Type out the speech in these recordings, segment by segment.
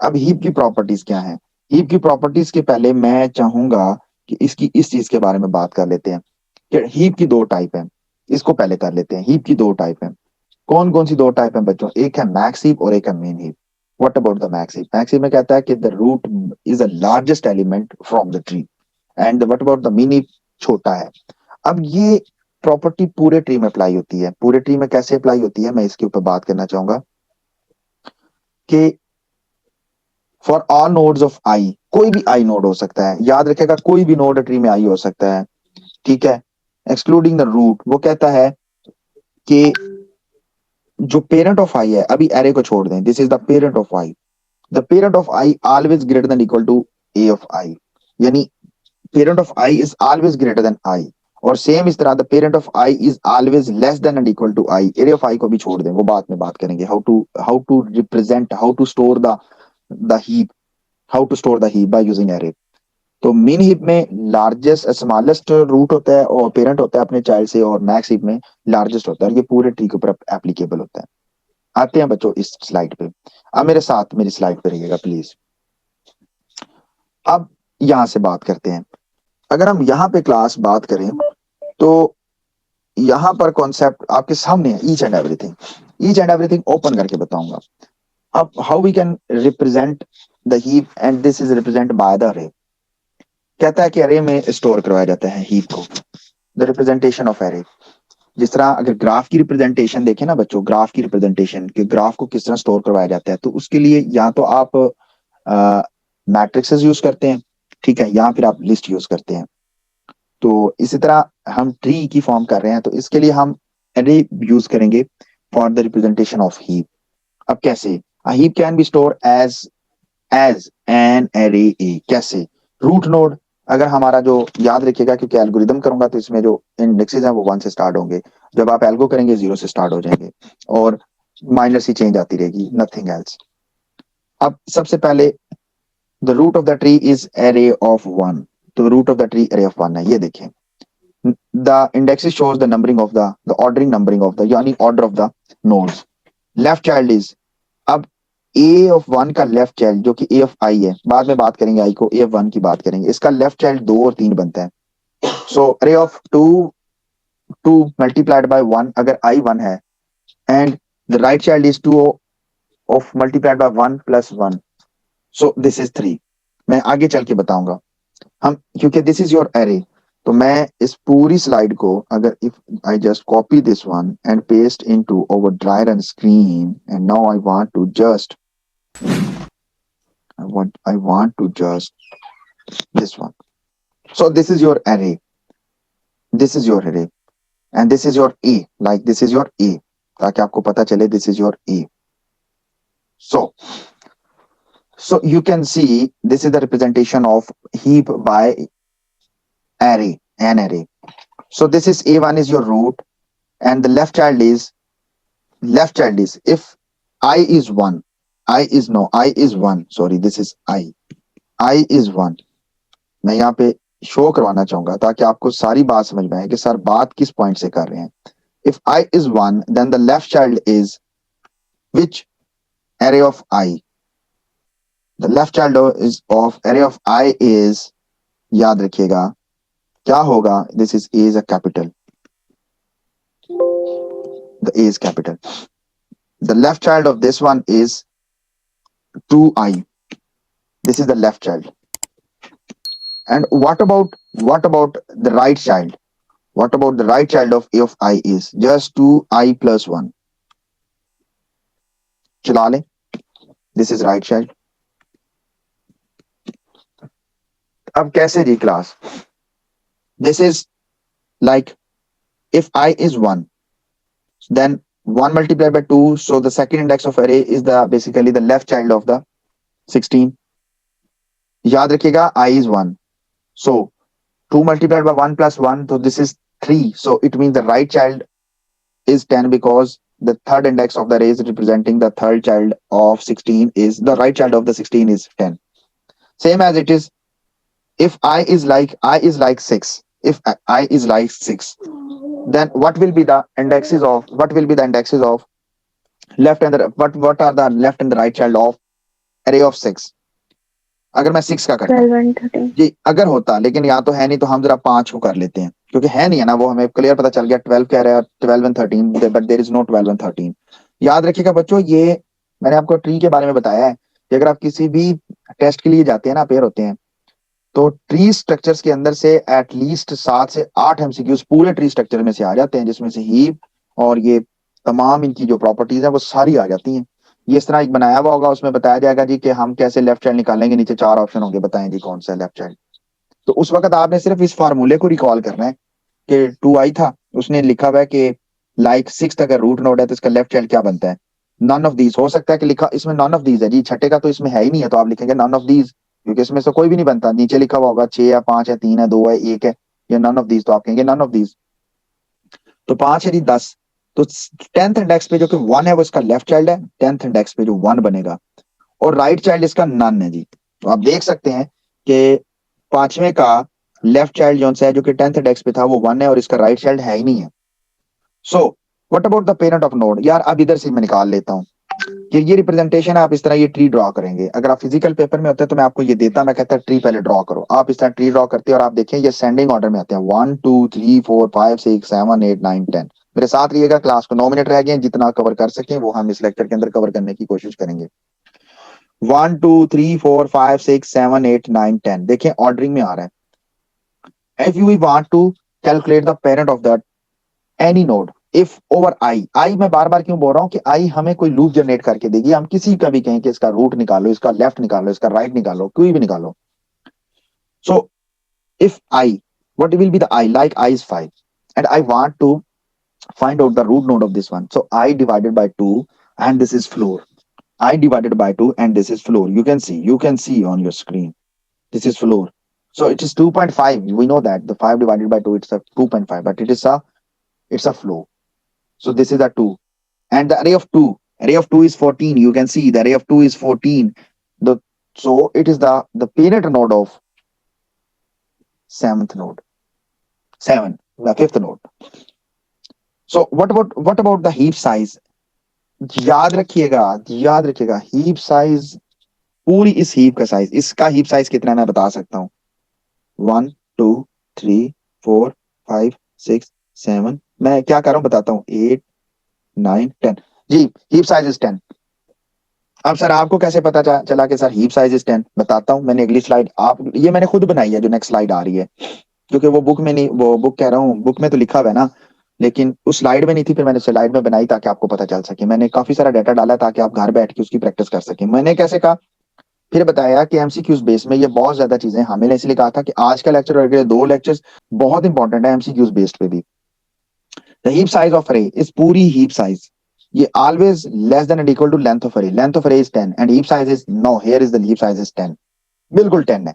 अब हीप की प्रॉपर्टीज क्या है? हीप की प्रॉपर्टीज के पहले मैं चाहूंगा कि इसकी इस चीज के बारे में बात कर लेते हैं कि हीप की दो टाइप है। इसको पहले कर लेते हैं। हीप की दो टाइप है। कौन कौन सी दो टाइप है बच्चों? एक है मैक्स हीप और एक है min heap. What about the max heap? Max heap में कहता है कि the root is the largest element from the tree, and what about the min heap? छोटा है। अब ये प्रॉपर्टी पूरे ट्री में अप्लाई होती है। पूरे ट्री में कैसे अप्लाई होती है, मैं इसके ऊपर बात करना चाहूंगा कि फॉर ऑल नोड्स ऑफ आई, कोई भी आई नोड हो सकता है, याद रखेगा, कोई भी नोड ट्री में आई हो सकता है, ठीक है, एक्सक्लूडिंग द रूट। वो कहता है कि जो पेरेंट ऑफ आई है, अभी एरे को छोड़ दें, this is the parent of I, the parent of I always greater than equal to A of I, यानी parent of I is always greater than I. और सेम इस तरह the parent of I is always less than and equal to I. Array of I को भी छोड़ दें, वो बाद में बात करेंगे, how to represent, how to store the heap, how to store the heap by using array. तो मिन हीप में लार्जेस्ट स्मॉलेस्ट रूट होता है और पेरेंट होता है अपने चाइल्ड से, और मैक्स हीप में लार्जेस्ट होता है, और ये पूरे ट्री के ऊपर एप्लीकेबल होता है। आते हैं बच्चों इस स्लाइड पे। अब मेरे साथ मेरी स्लाइड पे रहिएगा प्लीज। अब यहां से बात करते हैं। अगर हम यहाँ पे क्लास बात करें तो यहाँ पर कॉन्सेप्ट आपके सामने है, ईच एंड एवरीथिंग ओपन करके बताऊंगा। अब how we can represent the heap, and this is represent by the array. कहता है कि अरे में स्टोर करवाया जाता है हीप को। द रिप्रेजेंटेशन ऑफ एरे, जिस तरह अगर ग्राफ की रिप्रेजेंटेशन देखें ना बच्चों, ग्राफ की रिप्रेजेंटेशन कि ग्राफ को किस तरह स्टोर करवाया जाता है, तो उसके लिए या तो आप मैट्रिक्सेस यूज करते हैं, ठीक है, या फिर आप लिस्ट यूज करते हैं। तो इसी तरह हम ट्री की फॉर्म कर रहे हैं, तो इसके लिए हम एरे यूज करेंगे for the representation of heap. अब कैसे? A heap can be stored as an array A। कैसे? रूट नोड, अगर हमारा जो, याद रखिएगा क्योंकि एल्गोरिदम करूंगा तो इसमें जो इंडेक्सेस हैं वो 1 से स्टार्ट होंगे, जब आप एल्गो करेंगे 0 से स्टार्ट हो जाएंगे, और माइनर सी चेंज आती रहेगी, नथिंग एल्स। अब सबसे पहले the root of the tree is array of 1। तो root of the tree array of 1 है, ये देखें। The indexes shows the numbering of the ordering numbering of the, यानी order of the nodes. Left child is, अब A of 1 का left child जो कि ए of आई है, बाद में बात करेंगे आई को, ए ऑफ 1 की बात करेंगे, इसका लेफ्ट चाइल्ड 2 और 3 बनता है। सो अरे ऑफ 2, 2 मल्टीप्लाइड बाय 1, अगर आई 1 है, and the right child is 2 of multiplied by 1 plus 1, so this is 3। मैं आगे चल के बताऊंगा हम, क्योंकि दिस इज योर एरे। तो मैं इस पूरी स्लाइड को, अगर if I just copy this one and paste into over dry run screen, and now I want to just, I want to just this one. So this is your array. This is your array. And this is your A. Like this is your A. ताकि आपको पता चले this is your A. So, so you can see this is the representation of heap by array, an array. So this is A1 is your root, and the left child is if I is 1, I is 1. Sorry, this is I is 1. मैं यहाँ पे show करवाना चाहूंगा ताकि आपको सारी बात समझ में आए कि सर बात किस पॉइंट से कर रहे हैं। If I is 1, then the left child is which array of I? The left child is of array of I is, याद रखिएगा क्या होगा, this is A is a capital, the A is capital. The left child of this one is 2i, this is the left child. And what about the right child? What about the right child of A of I is just 2i plus 1. चला लें, this is right child. अब कैसे जी class? This is like if I is 1, then 1 multiplied by 2, so the second index of array is the basically the left child of the 16. याद रखिएगा I is 1, so 2 multiplied by 1 plus 1, so this is 3, so it means the right child is 10 because the third index of the array is representing the third child of 16 is the right child of the 16 is 10. Same as it is if I is like 6. If I is like 6, then what will be the indexes of left and the what are the left and the right child of array of 6, अगर मैं 6 का करता 12 and 13 जी, अगर होता, लेकिन यहाँ तो है नहीं, तो हम जरा 5 को कर लेते हैं, क्योंकि है नहीं है ना, वो हमें क्लियर पता चल गया 12 कह रहा है, 12 and 13, but there is no 12 and 13। याद रखिएगा बच्चों, ये मैंने आपको ट्री के बारे में बताया है कि अगर आप किसी भी टेस्ट के लिए जाते हैं ना, पेयर होते हैं, तो ट्री स्ट्रक्चर्स के अंदर से एटलीस्ट 7 से 8 एमसीक्यूज पूरे ट्री स्ट्रक्चर में से आ जाते हैं, जिसमें से हीप और ये तमाम इनकी जो प्रॉपर्टीज है वो सारी आ जाती हैं। ये इस तरह एक बनाया हुआ होगा, उसमें बताया जाएगा जी कि हम कैसे लेफ्ट चाइल्ड निकालेंगे, नीचे 4 ऑप्शन होंगे, बताएं जी कौन सा लेफ्ट चाइल्ड। तो उस वक्त आपने सिर्फ इस फार्मूले को रिकॉल करना है कि 2i था, उसने लिखा हुआ है कि लाइक 6 अगर रूट नोड है तो इसका लेफ्ट चाइल्ड क्या बनता है, नन ऑफ दीज। हो सकता है कि लिखा इसमें नन ऑफ दीज है जी, छठे का तो इसमें है ही नहीं है, तो आप लिखेंगे नन ऑफ दीज, क्योंकि इसमें से कोई भी नहीं बनता। नीचे लिखा हुआ होगा 6 है, 5 है, 3 है, 2 है, 1 है, या नन ऑफ दीज, तो आप कहेंगे नन ऑफ दीज। तो 5 है जी 10, तो 10th इंडेक्स पे जो कि 1 है वो इसका लेफ्ट चाइल्ड है, 10th इंडेक्स पे जो 1 बनेगा, और राइट चाइल्ड इसका नन है जी। तो आप देख सकते हैं कि पांचवें का लेफ्ट चाइल्ड जो है, जो कि 10th इंडेक्स पे था, वो 1 है, और इसका राइट चाइल्ड है ही नहीं है। So what about the parent of node, यार अब इधर से मैं निकाल लेता हूँ कि ये रिप्रेजेंटेशन आप इस तरह ये ट्री ड्रॉ करेंगे। अगर आप फिजिकल पेपर में होते तो मैं आपको ये देता, मैं कहता ट्री पहले ड्रॉ करो, आप इस तरह ट्री ड्रॉ करते हैं, और आप देखें ये सेंडिंग ऑर्डर में आते हैं 1 2 3 4 5 6 7 8 9 10। मेरे साथ रहिएगा, क्लास को 9 मिनट रह गए, जितना कवर कर सकें वो हम इस लेक्चर के अंदर कवर करने की कोशिश करेंगे। 1 2 3 4 5 6 7 8 9 10, देखें ऑर्डरिंग में आ रहा है। If you want to calculate the parent of that any node, if over I मैं बार बार क्यों बोल रहा हूँ कि आई हमें कोई लूप जनरेट करके देगी, हम किसी का भी कहें कि इसका रूट निकालो, इसका लेफ्ट निकालो, इसका राइट निकालो, कोई भी निकालो। So if I, what will be the I, like I is 5 and I want to find out the root node of this one, so I divided by 2 and this is floor, I divided by 2 and this is floor. You can see on your screen, this is floor. So it is 2.5, we know that the 5 divided by 2 it's a 2.5, but it's a floor. So this is a 2, and the array of 2 is 14. You can see the array of 2 is 14. The so it is the parent node of 7th node, 7, the 5th node. So what about the heap size? याद रखिएगा heap size, पूरी इस heap का size, इसका heap size कितना है मैं बता सकता हूँ, 1 2 3 4 5 6 7, मैं क्या कर रहा हूँ बताता हूँ, 8 9 10 जी, हीप साइज इज 10। अब सर आपको कैसे पता चला कि सर हीप साइज इज 10, बताता हूँ, मैंने अगली स्लाइड, आप ये मैंने खुद बनाई है जो नेक्स्ट स्लाइड आ रही है, क्योंकि वो बुक में नहीं, वो बुक कह रहा हूँ, बुक में तो लिखा हुआ है ना, लेकिन उस स्लाइड में नहीं थी, फिर मैंने स्लाइड में बनाई ताकि आपको पता चल सके। मैंने काफी सारा डाटा डाला ताकि आप घर बैठ के उसकी प्रैक्टिस कर सके। मैंने कैसे कहा, फिर बताया कि एमसीक्यूज बेस में ये बहुत ज्यादा चीजें हैं, मैंने इसलिए कहा था कि आज का लेक्चर और अगले 2 लेक्चर्स बहुत इंपॉर्टेंट है एमसीक्यूज बेस्ड पे भी। The heap size of array, इस पूरी हीप साइज, ये always less than and equal to length of array, length of array is 10 and heap size is, no here is the heap size is 10, बिल्कुल 10 है,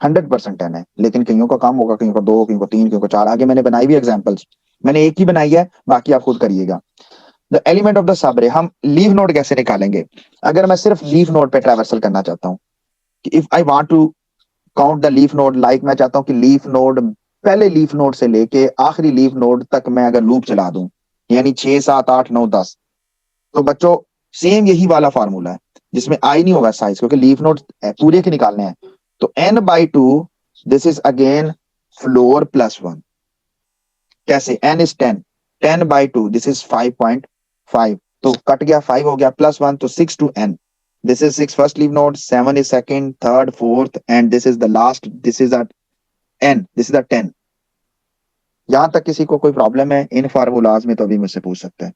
100% 10 है, लेकिन कईयों का कम होगा, कईयों का 2, कईयों का 3, कईयों का 4, आगे मैंने बनाई भी एग्जांपल्स, मैंने एक ही बनाई है, बाकी आप खुद करिएगा। द एलिमेंट ऑफ द सबरे, हम लीफ नोड कैसे निकालेंगे, अगर मैं सिर्फ लीफ नोड पे ट्रैवर्सल करना चाहता हूँ, if I want to count the leaf node, like मैं चाहता हूं कि लीफ नोड, पहले लीफ नोड से लेके आखिरी लीफ नोड तक मैं अगर लूप चला दूं, यानी 6 7 8 9 10, तो बच्चों सेम यही वाला फार्मूला है, जिसमें आई नहीं होगा साइज, क्योंकि लीफ नोड पूरे के निकालने हैं। तो n/2, this is again floor +1, कैसे, n इज 10, 10/2 दिस इज 5.5, तो कट गया, 5 हो गया, +1 तो 6 to n, this is 6 first leaf node, 7 is second, third, fourth, and this is the last, this is at n, this is a 10। यहां तक किसी को कोई प्रॉब्लम है इन फार्मूलाज में तो अभी मुझसे पूछ सकते हैं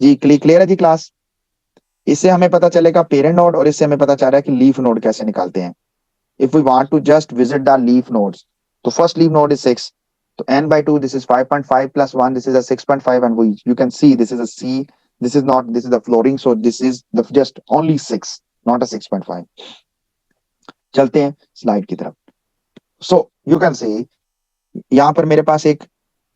जी। क्लियर है जी क्लास? इससे हमें पता चलेगा पेरेंट नोड, और इससे हमें पता चल रहा है कि लीफ नोड कैसे निकालते हैं। If we want to just visit the leaf nodes, तो फर्स्ट लीफ नोड इज 6, तो n/2 this is 5.5 + 1, this is a 6.5, and we you can see this is a c, this is not, this is the flooring, so this is the just only 6, not a 6.5। चलते हैं slide की तरफ। So you can see, यहाँ पर मेरे पास एक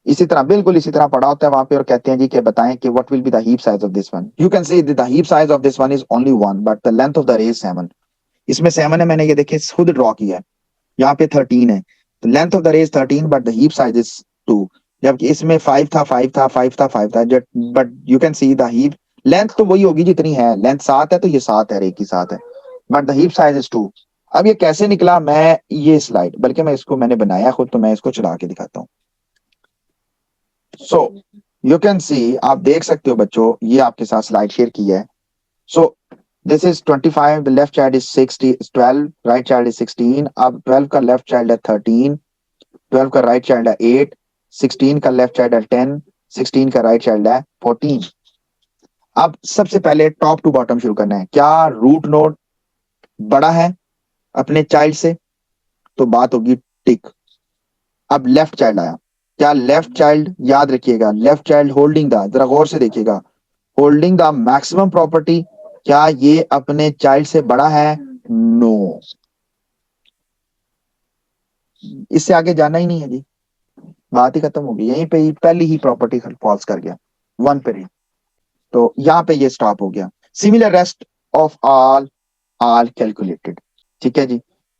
इसी तरह, बिल्कुल इसी तरह पड़ा होता है वहां पे, और कहते हैं जी कि बताएं कि what will be the heap size of this one. You can see the heap size of this one is only 1, but the length of the अरे इज 7। इसमें 7 है, मैंने ये देखिए खुद ड्रॉ किया है, यहाँ पे 13 है, तो लेंथ ऑफ द अरे is 13 but the heap size is 2, जबकि इसमें 5 था, 5 था, 5 था, 5 था, but you can see the heap length तो वही होगी जितनी है, लेंथ 7 है तो ये 7 है, अरे की 7 है, but the heap size is 2। अब ये कैसे निकला, मैं ये स्लाइड, बल्कि मैं इसको मैंने बनाया खुद, तो मैं इसको चला के दिखाता हूँ। सो यू कैन सी, आप देख सकते हो बच्चों, ये आपके साथ स्लाइड शेयर की है। सो this is 25, the left child is 60 12, right child is 16। अब 12 का लेफ्ट चाइल्ड है 13, 12 का राइट चाइल्ड है 8, 16 का लेफ्ट चाइल्ड है 10, 16 का राइट चाइल्ड है 14। अब सबसे पहले टॉप टू बॉटम शुरू करना है। क्या रूट नोड बड़ा है अपने चाइल्ड से, तो बात होगी टिक। अब लेफ्ट चाइल्ड आया, क्या लेफ्ट चाइल्ड, याद रखिएगा लेफ्ट चाइल्ड होल्डिंग द, जरा गौर से देखिएगा, होल्डिंग द मैक्सिमम प्रॉपर्टी, क्या ये अपने चाइल्ड से बड़ा है? नो। इससे आगे जाना ही नहीं है जी, बात ही खत्म होगी, यहीं पे ही पहली ही प्रॉपर्टी फॉल्स कर गया, वन पे ही। तो यहाँ पे ये स्टॉप हो गया। Similar rest of all calculated, ठीक है जी,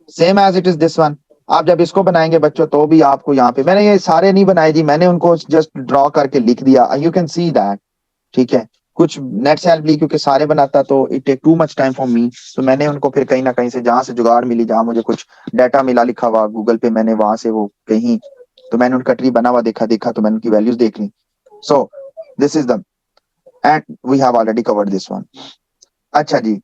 same as it is this one. आप जब इसको बनाएंगे बच्चों, तो भी आपको यहाँ पे, मैंने ये सारे नहीं बनाए जी, मैंने उनको जस्ट ड्रॉ करके लिख दिया, यू कैन सी दैट, ठीक है। कुछ नेट से हेल्प ली, क्योंकि सारे बनाता तो it take too much time for me, तो मैंने उनको फिर कहीं ना कहीं से, जहां से जुगाड़ मिली, जहां मुझे कुछ डाटा मिला लिखा हुआ गूगल पे, मैंने वहां से वो कहीं, तो मैंने उनका ट्री बना हुआ देखा देखा, तो मैंने उनकी वैल्यूज देख ली। So this is the, and we have already covered this one. अच्छा जी,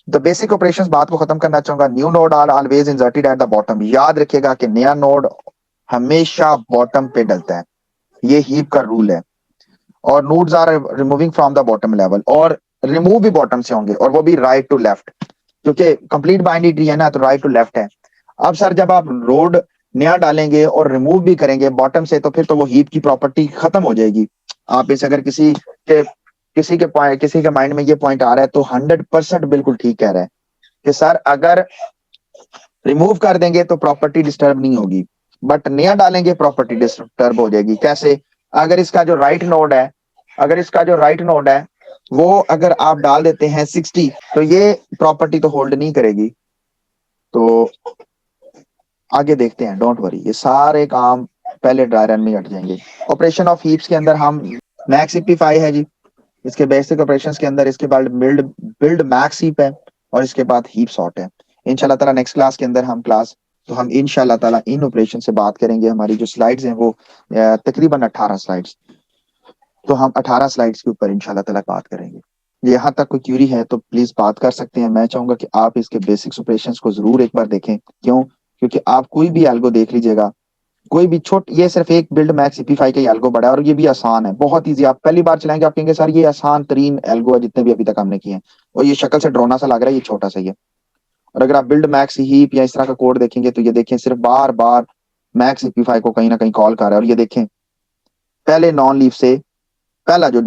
द बेसिक ऑपरेशंस, बात को खत्म करना चाहूंगा। New node are always inserted at the bottom, याद रखिएगा कि नया नोड हमेशा बॉटम पे डलता है, ये हीप का रूल है। और nodes are removing from the bottom level, और रिमूव भी बॉटम से होंगे, और वो भी राइट टू लेफ्ट, क्योंकि कंप्लीट बाइनरी ट्री है ना, तो राइट टू लेफ्ट है। अब सर जब आप रोड नया डालेंगे और रिमूव भी करेंगे बॉटम से, तो फिर तो वो हीप की प्रॉपर्टी खत्म हो जाएगी। आप इस, अगर के किसी के माइंड में ये पॉइंट आ रहा है, तो 100% बिल्कुल ठीक कह रहा है कि सर अगर रिमूव कर देंगे तो प्रॉपर्टी डिस्टर्ब नहीं होगी, बट नया डालेंगे प्रॉपर्टी डिस्टर्ब हो जाएगी। कैसे? अगर इसका जो राइट नोड है, अगर इसका जो राइट नोड है वो अगर आप डाल देते हैं 60, तो ये प्रॉपर्टी तो होल्ड नहीं करेगी। तो आगे देखते हैं, डोंट वरी, ये सारे काम पहले ड्राई रन में हट जाएंगे। ऑपरेशन ऑफ हीप्स के अंदर हम मैक्स सिंप्लीफाई है जी, इसके बेसिक ऑपरेशंस के अंदर, इसके बाद बिल्ड बिल्ड मैक्स हीप है, और इसके बाद हीप सॉर्ट है। इंशाल्लाह ताला नेक्स्ट क्लास के अंदर हम हम इंशाल्लाह ताला इन ऑपरेशन से बात करेंगे। हमारी जो स्लाइड्स हैं वो तकरीबन 18 स्लाइड्स, तो हम 18 स्लाइड्स के ऊपर इंशाल्लाह ताला बात करेंगे। यहाँ तक कोई क्यूरी है तो प्लीज बात कर सकते हैं। मैं चाहूंगा कि आप इसके बेसिक्स ऑपरेशंस को जरूर एक बार देखें। क्यों? क्योंकि आप कोई भी एल्गो देख लीजिएगा, कोई भी छोट, ये सिर्फ एक बिल्ड मैक्स सीपी5 का एल्गो बड़ा है, और ये भी आसान है, बहुत इजी। आप पहली बार चलाएंगे, आप कहेंगे सर ये आसान तरीन एल्गो है जितने भी अभी तक हमने किए हैं, और ये शक्ल से डरोना सा लग रहा है, ये छोटा सा ही है। और अगर आप बिल्ड मैक्स हीप या इस तरह का कोड देखेंगे, तो ये देखें सिर्फ बार बार मैक्स सीपी5 को कहीं ना कहीं कॉल कर रहा है। और ये देखें पहले नॉन लीफ से, पहला जो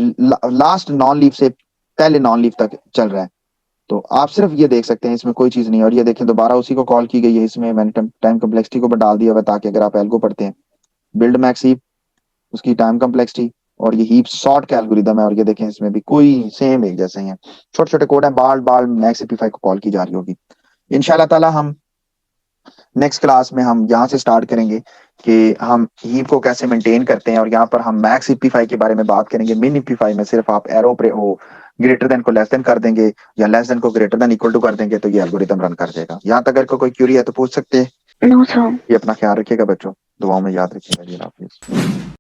लास्ट नॉन लीफ से पहले नॉन लीफ तक चल रहा है। तो आप सिर्फ ये देख सकते हैं, इसमें कोई चीज नहीं है। और ये देखें दोबारा उसी को कॉल की गई है, इसमें मैंने टाइम कम्प्लेक्सिटी को डाल दिया हुआ, ताकि अगर आप एल्गो पढ़ते हैं, बिल्ड मैक्स हीप, उसकी टाइम कम्प्लेक्सिटी, और ये हीप सॉर्ट का एल्गोरिदम है। और ये देखें इसमें भी कोई सेम एक जैसे ही है, छोटे छोटे कोड है, बार बार मैक्स सिंप्लीफाई को कॉल की जा रही होगी। इंशाल्लाह ताला हम नेक्स्ट क्लास में हम यहाँ से स्टार्ट करेंगे कि हम हीप को कैसे मेंटेन करते हैं, और यहाँ पर हम मैक्स सिंप्लीफाई के बारे में बात करेंगे। मिन सिंप्लीफाई में सिर्फ आप एरो पे वो ग्रेटर देन को लेस देन कर देंगे, या लेस देन को ग्रेटर देन इक्वल टू कर देंगे, तो ये एल्गोरिदम रन कर जाएगा। यहाँ तक अगर कोई क्यूरी है तो पूछ सकते हैं। No sir. ये अपना ख्याल रखिएगा बच्चों, दुआओं में याद रखिएगा जी। हाफिज।